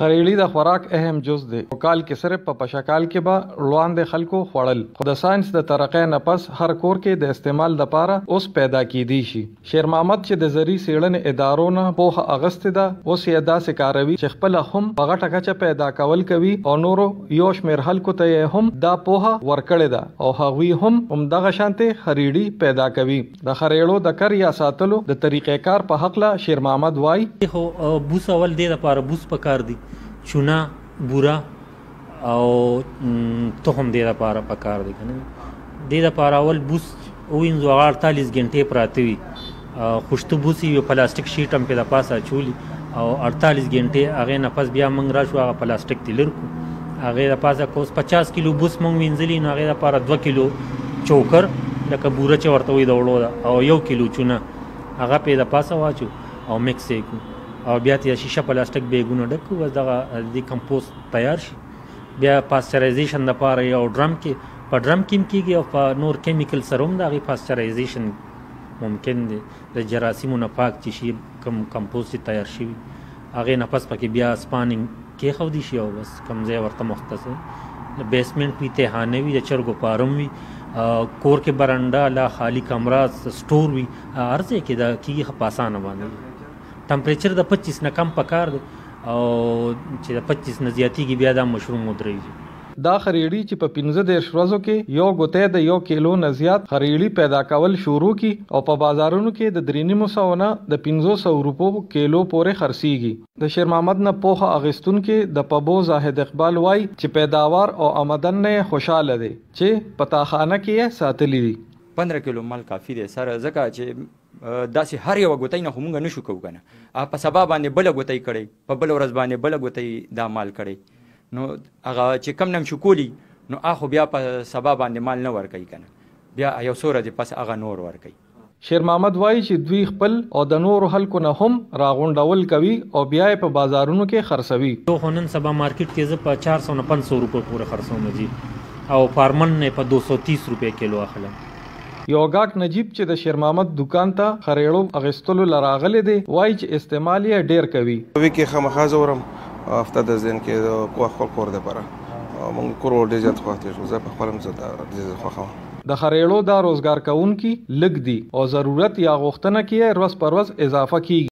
خریړي د خوراک اهم جز دی او کال کې صرف په پشکال کې به وړاندې خلکو خوړل خو د ساينس د ترقۍ نه پس هر کور کې د استعمال لپاره اوس پیدا کیدی شي. شیر محمد چې د زری سیړنې ادارو نه پوهه اغستې ده اوس یې داسې کاروي چې خپل هم په غټه کچه پیدا کول کوي او نورو یو شمېر خلکو ته هم دا پوهه ورکړې ده او هغوی هم دغه شانتي خریړي پیدا کوي. د خریړو د کر یا ساتلو د طریقې کار په حق لا شیر محمد وای خو بوس اول دی لپاره بوس پکار دی چونه بورا او تخم دی لپاره پکار دی کنه دی لپاره اول بوس وینځو 48 غنټې پراته وي خوشته بوسي یو پلاستیک شیټ هم په د پاسه چولی او 48 غنټې هغه نه پس بیا موږ راشو هغه پلاستیک تلر کو هغه د پاسه کوس 50 کیلو بوس موږ وینځلی نو هغه لپاره 2 کیلو چوکر لکه بوره چې ورته وي د وړو او 1 کیلو چونه هغه په د پاسه واچو او مکس یې کو او بیا ته شیشه پلاستیک بیګونه ډکو و دغه د کمپوست تیار شي بیا پاسچرایزیشن لپاره یو ډرم کې په ډرم کې کیږي او په نور کیمیکل سره هم دغه پاسچرایزیشن ممکن دی د جراثیمو نه پاک چې شي کمپوست تیار شي هغه نه پس پکې بیا سپانینګ کې خو دي شي او بس کمزې ورته مختص بیسمنت وی تهانه وی د چرګو پارم وی کور کې برنده لا خالی کمره سٹور وی ارزه کې دا کیږي خپاسانه باندې ټمپریچر د 25 نه کم پکار دی او چې د 25 نه زیاتیږي بیا دا مشروم ودرېږي. دا خریړي چې په 15 ورځو کې یو غوته د 1 کیلو نه زیات خریړي پیدا کول شروع کی او په بازارونو کې د 350 نه د 500 روپو کیلو پورې خرڅيږي. د شیر محمد نه پوهه اغستون کې د پبو زاهد اقبال وای چې پیداوار او آمدن نه خوشاله دي چې پتاخانه کې ساتلې دي. 15 کیلو مال کافی دی سره ځکه چې داسې هر یو غوتای نه موږ نشو کوو کنه په سبا باندې بل غوتای کړي په بل ورځ باندې بل غوتای دا مال کړي نو هغه چې کم نم شو کولی نو اخو بیا په سبا باندې مال نه ور کوي کنه بیا یو سوره دی پس هغه نور ور کوي. شیر محمد وای چې دوی خپل او د نور خلکو نه هم راغونډول کوي او بیا په بازارونو کې خرڅوي. خو نن سبا مارکیټ کې زه په 400 نه 500 روپے پورې خرڅوم جی او فارمن نه په 230 روپے کیلو اخلم. یو غاک نجیب چې د شیر محمد دکان ته خریړو اغستلو لراغله دی وای چې استعمال یې ډیر کوي. وی کې خامخازه ورم هفته د ځین کې کوه خپل کور ده پره مونږ کور ډیر زیات خوښته شو زه په خپلم زده ډیر خوښم. د خریړو دا روزګار کوونکي لګ دي او ضرورت یا غوښتنه کې روز پر روز اضافه کیږي.